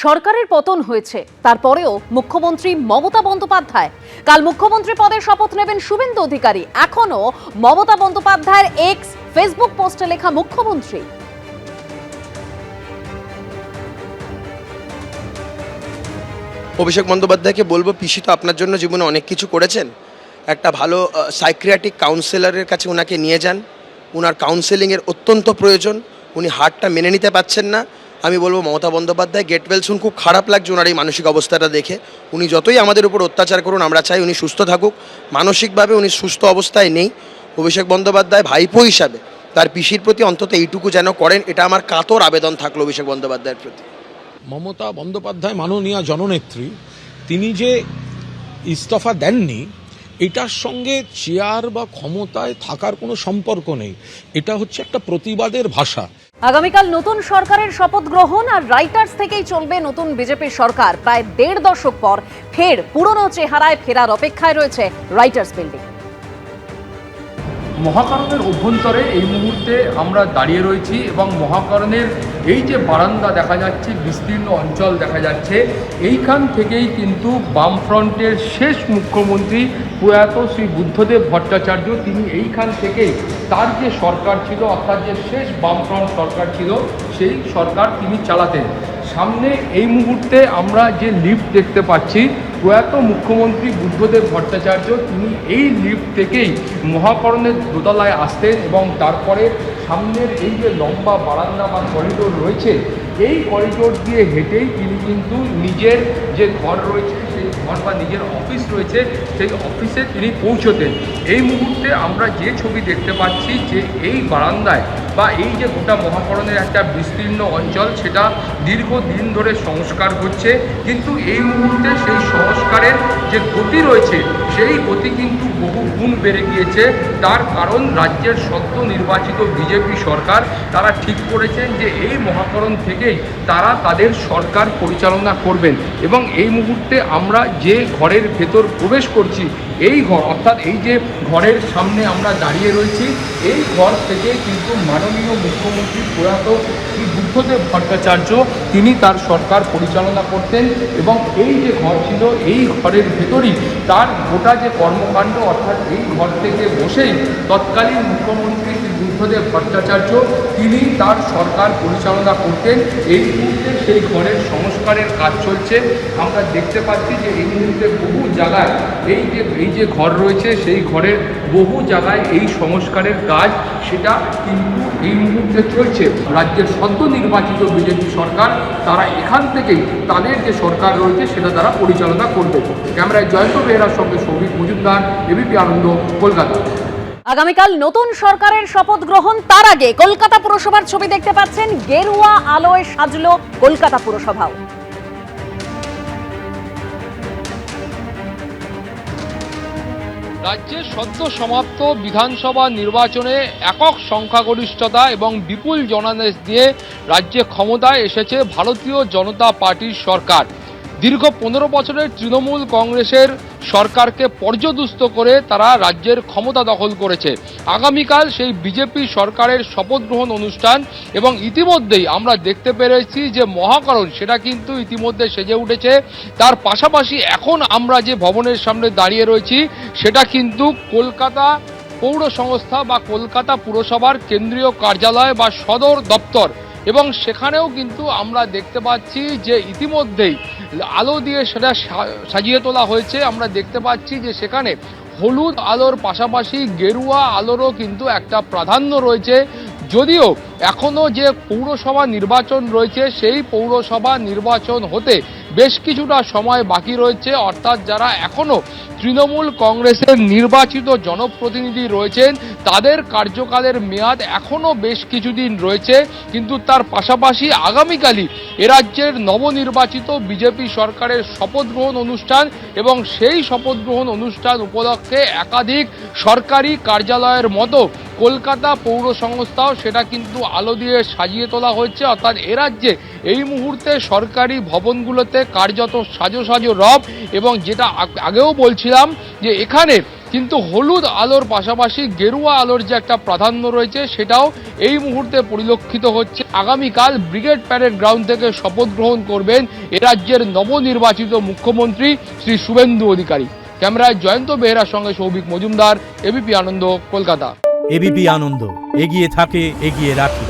সরকারের পতন হয়েছে, তারপরেও মুখ্যমন্ত্রী মমতা বন্দ্যোপাধ্যায় কাল মুখ্যমন্ত্রী পদে শপথ নেবেন শুভেন্দু অধিকারী। এখনো মমতা বন্দ্যোপাধ্যায়ের এক্স ফেসবুক পোস্টে লেখা মুখ্যমন্ত্রী, অভিষেক বন্দ্যোপাধ্যায়কে বলবো, পিসি তো আপনার জন্য জীবনে অনেক কিছু করেছেন। একটা ভালো সাইকিয়াট্রিক কাউন্সিলরের কাছে ওনাকে নিয়ে যান। ওনার কাউন্সেলিংয়ের অত্যন্ত প্রয়োজন। উনি হার্টটা মেনে নিতে পারছেন না। আমি বলবো Mamata Bandyopadhyay get well soon. খুব খারাপ লাগছে ওনার এই মানসিক অবস্থাটা দেখে। উনি যতই আমাদের উপর অত্যাচার করুন, আমরা চাই উনি সুস্থ থাকুক। মানসিকভাবে উনি সুস্থ অবস্থায় নেই। অভিষেক বন্দ্যোপাধ্যায় ভাইপো হিসাবে তার পিসির প্রতি অন্তত এইটুকু যেন করেন, এটা আমার কাতর আবেদন থাকলো অভিষেক বন্দ্যোপাধ্যায়ের প্রতি। মমতা বন্দ্যোপাধ্যায় মাননীয় জননেত্রী, তিনি যে ইস্তফা দেননি, এটার সঙ্গে চেয়ার বা ক্ষমতায় থাকার কোনো সম্পর্ক নেই। এটা হচ্ছে একটা প্রতিবাদের ভাষা। আগামীকাল নতুন সরকারের শপথ গ্রহণ, আর রাইটার্স থেকেই চলবে নতুন বিজেপির সরকার। প্রায় ১.৫ দশক পর ফের পুরনো চেহারায় ফেরার অপেক্ষায় রয়েছে রাইটার্স বিল্ডিং। মহাকরণের অভ্যন্তরে এই মুহূর্তে আমরা দাঁড়িয়ে রয়েছি এবং মহাকরণের এই যে বারান্দা দেখা যাচ্ছে, বিস্তীর্ণ অঞ্চল দেখা যাচ্ছে, এইখান থেকেই কিন্তু বামফ্রন্টের শেষ মুখ্যমন্ত্রী প্রয়াত শ্রী বুদ্ধদেব ভট্টাচার্য, তিনি এইখান থেকেই তার যে সরকার ছিল, অর্থাৎ যে শেষ বামফ্রন্ট সরকার ছিল, সেই সরকার তিনি চালাতেন। সামনে এই মুহূর্তে আমরা যে লিফট দেখতে পাচ্ছি, প্রয়াত মুখ্যমন্ত্রী বুদ্ধদেব ভট্টাচার্য তিনি এই লিফট থেকেই মহাকরণের দোতলায় আসতেন এবং তারপরে সামনের এই যে লম্বা বারান্দা বা করিডোর রয়েছে, এই করিডোর দিয়ে হেঁটেই তিনি কিন্তু নিজের যে ঘর রয়েছে, সেই ঘর বা নিজের অফিস রয়েছে, সেই অফিসে তিনি পৌঁছতেন। এই মুহূর্তে আমরা যে ছবি দেখতে পাচ্ছি, যে এই বারান্দায় বা এই যে গোটা মহাকরণের একটা বিস্তীর্ণ অঞ্চল, সেটা দীর্ঘদিন ধরে সংস্কার হচ্ছে, কিন্তু এই মুহূর্তে সেই সংস্কারের যে গতি রয়েছে, সেই গতি কিন্তু বহু গুণ বেড়ে গিয়েছে। তার কারণ রাজ্যের সদ্য নির্বাচিত বিজেপি সরকার, তারা ঠিক করেছেন যে এই মহাকরণ থেকেই তারা তাদের সরকার পরিচালনা করবেন। এবং এই মুহূর্তে আমরা যে ঘরের ভেতর প্রবেশ করছি, এই ঘর, অর্থাৎ এই যে ঘরের সামনে আমরা দাঁড়িয়ে রয়েছি, এই ঘর থেকে কিন্তু মাননীয় মুখ্যমন্ত্রী প্রয়াত শ্রী বুদ্ধদেব ভট্টাচার্য তিনি তার সরকার পরিচালনা করতেন। এবং এই যে ঘর ছিল, এই ঘরের ভেতরই তার গোটা যে কর্মকাণ্ড, অর্থাৎ এই ঘর থেকে বসেই তৎকালীন মুখ্যমন্ত্রী শ্রী বুদ্ধদেব ভট্টাচার্য তিনি তার সরকার পরিচালনা করতেন। এই মুহূর্তে সেই ঘরের সংস্কারের কাজ চলছে। আমরা দেখতে পাচ্ছি যে এই মুহূর্তে বহু জায়গায় এই যে ঘর রয়েছে, সেই ঘরের বহু জায়গায় এই সংস্কারের কাজ সেটা কিন্তু এই মুহূর্তে চলছে। রাজ্যের সদ্য নির্বাচিত বিজেপি সরকার, তারা এখান থেকেই তাদের যে সরকার রয়েছে সেটা তারা পরিচালনা করবে। ক্যামেরায় জয়ন্ত বেহরার সঙ্গে সৌভিক মজুমদার, এবিপি আনন্দ, কলকাতা। আগামীকাল নতুন সরকারের শপথ গ্রহণ, তার আগে কলকাতা পুরসভার ছবি দেখতে পাচ্ছেন। গেরুয়া আলোয় সাজলো কলকাতা পুরসভাও। রাজ্যের সদ্য সমাপ্ত বিধানসভা নির্বাচনে একক সংখ্যাগরিষ্ঠতা এবং বিপুল জনাদেশ দিয়ে রাজ্যে ক্ষমতায় এসেছে ভারতীয় জনতা পার্টির সরকার। দীর্ঘ 15 বছরের তৃণমূল কংগ্রেসের সরকারকে পর্যদুস্ত করে তারা রাজ্যের ক্ষমতা দখল করেছে। আগামীকাল সেই বিজেপি সরকারের শপথ গ্রহণ অনুষ্ঠান, এবং ইতিমধ্যেই আমরা দেখতে পেরেছি যে মহাকরণ সেটা কিন্তু ইতিমধ্যে সেজে উঠেছে। তার পাশাপাশি এখন আমরা যে ভবনের সামনে দাঁড়িয়ে রয়েছি, সেটা কিন্তু কলকাতা পৌর সংস্থা বা কলকাতা পুরসভার কেন্দ্রীয় কার্যালয় বা সদর দপ্তর। এবং সেখানেও কিন্তু আমরা দেখতে পাচ্ছি যে ইতিমধ্যেই আলো দিয়ে সেটা সাজিয়ে তোলা হয়েছে। আমরা দেখতে পাচ্ছি যে সেখানে হলুদ আলোর পাশাপাশি গেরুয়া আলোরও কিন্তু একটা প্রাধান্য রয়েছে। যদিও এখনও যে পৌরসভা নির্বাচন রয়েছে, সেই পৌরসভা নির্বাচন হতে বেশ কিছুটা সময় বাকি রয়েছে, অর্থাৎ যারা এখনও তৃণমূল কংগ্রেসের নির্বাচিত জনপ্রতিনিধি রয়েছেন, তাদের কার্যকালের মেয়াদ এখনও বেশ কিছুদিন রয়েছে। কিন্তু তার পাশাপাশি আগামীকালই এরাজ্যের নবনির্বাচিত বিজেপি সরকারের শপথ গ্রহণ অনুষ্ঠান, এবং সেই শপথ গ্রহণ অনুষ্ঠান উপলক্ষে একাধিক সরকারি কার্যালয়ের মতো কলকাতা পৌর সংস্থাও সেটা কিন্তু আলো দিয়ে সাজিয়ে তোলা হয়েছে। অর্থাৎ এরাজ্যে এই মুহূর্তে সরকারি ভবনগুলোতে কার্যত সাজো সাজো রব। এবং যেটা আগেও বলছিলাম যে এখানে কিন্তু হলুদ আলোর পাশাপাশি গেরুয়া আলোর যে একটা প্রাধান্য রয়েছে সেটাও এই মুহূর্তে পরিলক্ষিত হচ্ছে। আগামীকাল ব্রিগেড প্যারেড গ্রাউন্ড থেকে শপথ গ্রহণ করবেন এ রাজ্যের নবনির্বাচিত মুখ্যমন্ত্রী শ্রী শুভেন্দু অধিকারী। ক্যামেরায় জয়ন্ত বেহেরার সঙ্গে সৌভিক মজুমদার, এবিপি আনন্দ, কলকাতা। এবিপি আনন্দ, এগিয়ে থাকে, এগিয়ে রাখে।